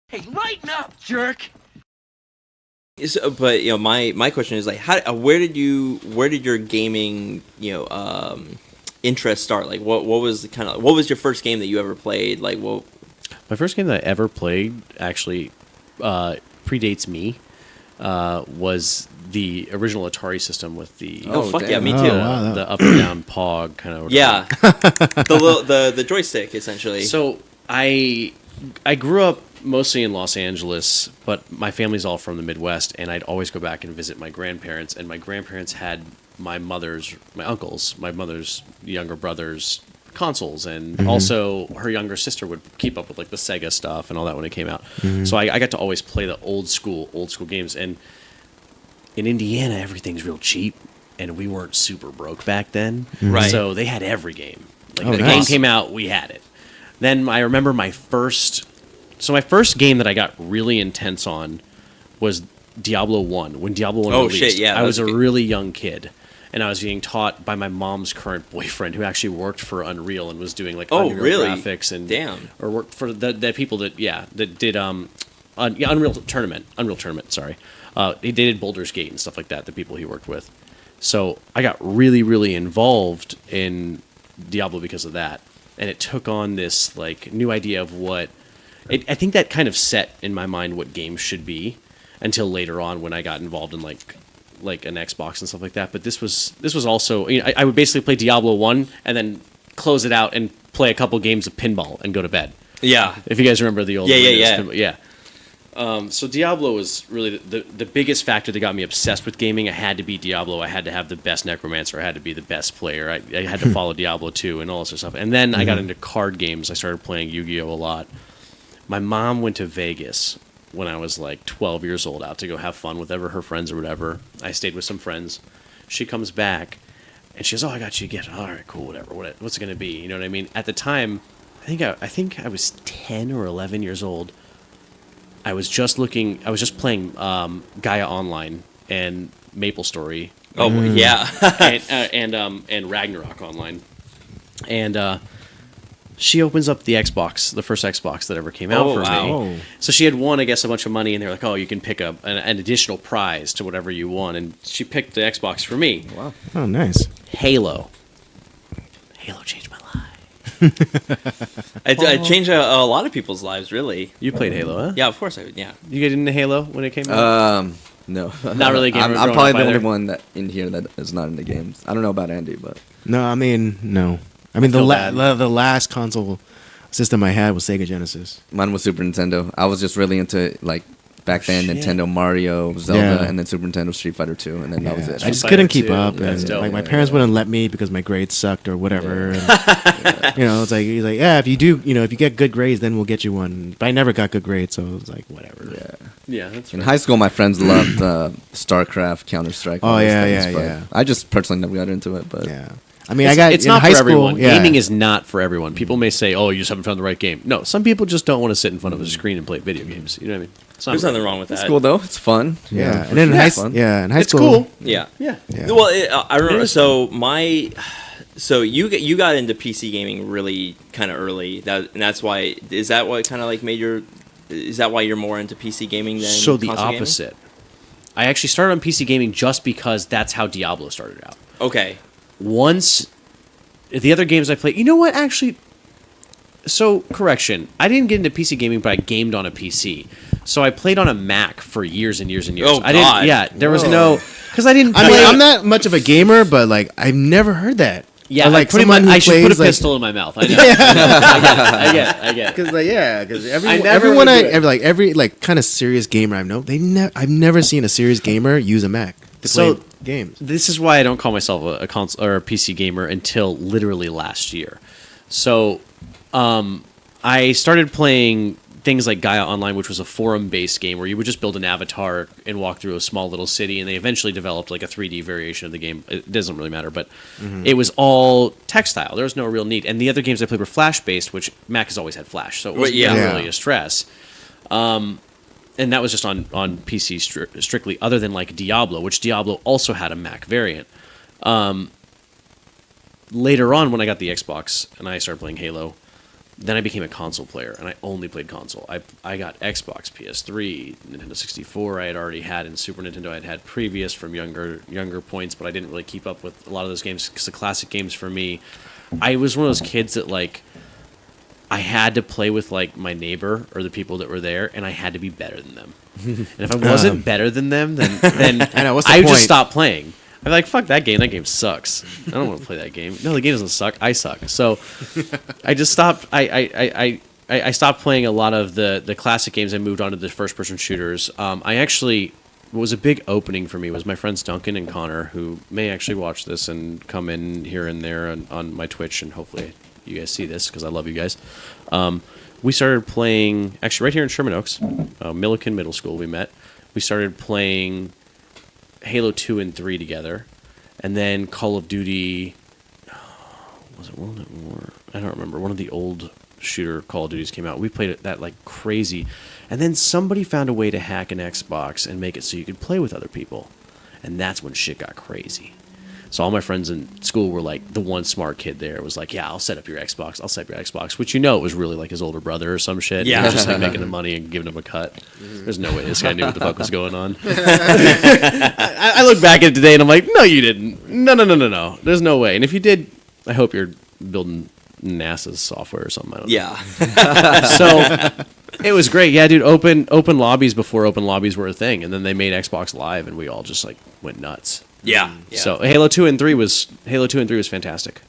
Hey, lighten up, jerk! But my question is like, where did your gaming interest start? Like, what was what was your first game that you ever played? Like, what? My first game that I ever played actually predates me. Was the original Atari system with the Fuck damn. yeah, me too. the up and down pog kind of. Yeah, the joystick essentially. So I grew up mostly in Los Angeles, but my family's all from the Midwest, and I'd always go back and visit my grandparents. And my grandparents had my mother's younger brother's consoles, and also her younger sister would keep up with like the Sega stuff and all that when it came out. So I got to always play the old school games. And in Indiana, everything's real cheap, and we weren't super broke back then. Right. So they had every game. Like Oh, the nice. game came out, we had it. Then I remember my first game that I got really intense on was Diablo 1. When Diablo 1 released, shit, yeah, I was a good. really young kid. And I was being taught by my mom's current boyfriend, who actually worked for Unreal and was doing like Unreal really? graphics and Damn. or worked for the people that did Unreal Tournament. Sorry, they did Baldur's Gate and stuff like that. The people he worked with. So I got really, really involved in Diablo because of that, and it took on this like new idea of what I think that kind of set in my mind what games should be until later on when I got involved in like an Xbox and stuff like that. But this was also, I would basically play Diablo 1 and then close it out and play a couple games of pinball and go to bed. Yeah. If you guys remember the old Yeah. pinball. Yeah. So Diablo was really the biggest factor that got me obsessed with gaming. I had to beat Diablo. I had to have the best necromancer. I had to be the best player. I had to follow Diablo 2 and all this stuff. And then I got into card games. I started playing Yu-Gi-Oh! A lot. My mom went to Vegas when I was like 12 years old, out to go have fun with her friends or whatever. I stayed with some friends. She comes back and she goes, "Oh, I got you a gift." All right, cool, whatever. What's it going to be? You know what I mean? At the time, I think I was 10 or 11 years old. I was just playing Gaia Online and MapleStory. Oh yeah. and Ragnarok Online. And she opens up the Xbox, the first Xbox that ever came out Oh, for wow. me. So she had won, I guess, a bunch of money, and they're like, "Oh, you can pick up an additional prize to whatever you won." And she picked the Xbox for me. Wow. Oh, nice. Halo. Halo changed my life. I changed a lot of people's lives, really. You played Halo, huh? Yeah, of course I would. Yeah. You get into Halo when it came out? No. Not really a gamer I'm growing probably up the only either. one that in here that is not into games. I don't know about Andy, but No, I mean, no. I mean, feel bad. the last console system I had was Sega Genesis. mine was Super Nintendo. I was just really into like back then shit. Nintendo, Mario, Zelda, Yeah. and then Super Nintendo Street Fighter 2, and then that was it. I just Fighter couldn't keep 2, up, that's and dope. like my Yeah, parents yeah. wouldn't let me because my grades sucked or whatever. And, it's like he's like, yeah, if you do, if you get good grades, then we'll get you one. But I never got good grades, so it was like whatever. Yeah. Yeah, that's In right. high school, my friends loved StarCraft, Counter Strike. Oh, yeah. I just personally never got into it, but Yeah. I mean, I got it's in not high for school. everyone. Yeah. Gaming is not for everyone. People may say, "Oh, you just haven't found the right game." No, some people just don't want to sit in front of a screen and play video games. You know what I mean? It's not There's for nothing wrong with it's that. cool though. It's fun. Yeah, for and then in sure high, it's fun. in high It's school, cool. Yeah. Yeah. Yeah. Well, I remember. is So you got into PC gaming really kind of early. And that's why. Is that what kind of like made your? Is that why you're more into PC gaming than So the console gaming? opposite. I actually started on PC gaming just because that's how Diablo started out. Okay. Once the other games I played, you know what? Actually, so correction, I didn't get into PC gaming, but I gamed on a PC. So I played on a Mac for years and years and years. Oh, I didn't. God. Yeah, there was no because I didn't. Play, I mean, I'm not much of a gamer, but like I've never heard that. Yeah, Or, like pretty someone much. who I should put a plays, like- pistol in my mouth. I know. I get it. Because because I never everyone would do it. every kind of serious gamer I know, I've never seen a serious gamer use a Mac to So- play games. This is why I don't call myself a console or a PC gamer until literally last year. So, I started playing things like Gaia Online, which was a forum-based game where you would just build an avatar and walk through a small little city, and they eventually developed like a 3D variation of the game. It doesn't really matter, but it was all textile. There was no real need. And the other games I played were Flash-based, which Mac has always had Flash, so it wasn't yeah. really a stress. And that was just on PC strictly, other than like Diablo, which Diablo also had a Mac variant. Later on, when I got the Xbox and I started playing Halo, then I became a console player, and I only played console. I got Xbox, PS3, Nintendo 64. I had already had, and Super Nintendo I had had previous from younger points, but I didn't really keep up with a lot of those games because the classic games for me, I was one of those kids that like I had to play with like my neighbor or the people that were there, and I had to be better than them. And if I wasn't better than them, then I know, what's the I would point? just stop playing. I'm like, fuck that game. That game sucks. I don't want to play that game. No, the game doesn't suck. I suck. So I just stopped. I stopped playing a lot of the classic games. I moved on to the first person shooters. I actually, what was a big opening for me was my friends Duncan and Connor, who may actually watch this and come in here and there on my Twitch, and hopefully you guys see this because I love you guys. We started playing, actually right here in Sherman Oaks, Milliken Middle School we met. We started playing Halo 2 and 3 together, and then Call of Duty, was it one more? I don't remember. One of the old shooter Call of Duties came out. We played that like crazy, and then somebody found a way to hack an Xbox and make it so you could play with other people, and that's when shit got crazy. So all my friends in school were like, the one smart kid there was like, yeah, I'll set up your Xbox. I'll set up your Xbox, which it was really like his older brother or some shit. Yeah. He was just like making the money and giving him a cut. There's no way this guy knew what the fuck was going on. I look back at it today and I'm like, no, you didn't. No. There's no way. And if you did, I hope you're building NASA's software or something. I don't know. Yeah. So it was great. Yeah, dude, open lobbies before open lobbies were a thing. And then they made Xbox Live and we all just like went nuts. Yeah. So Halo 2 and 3 was fantastic.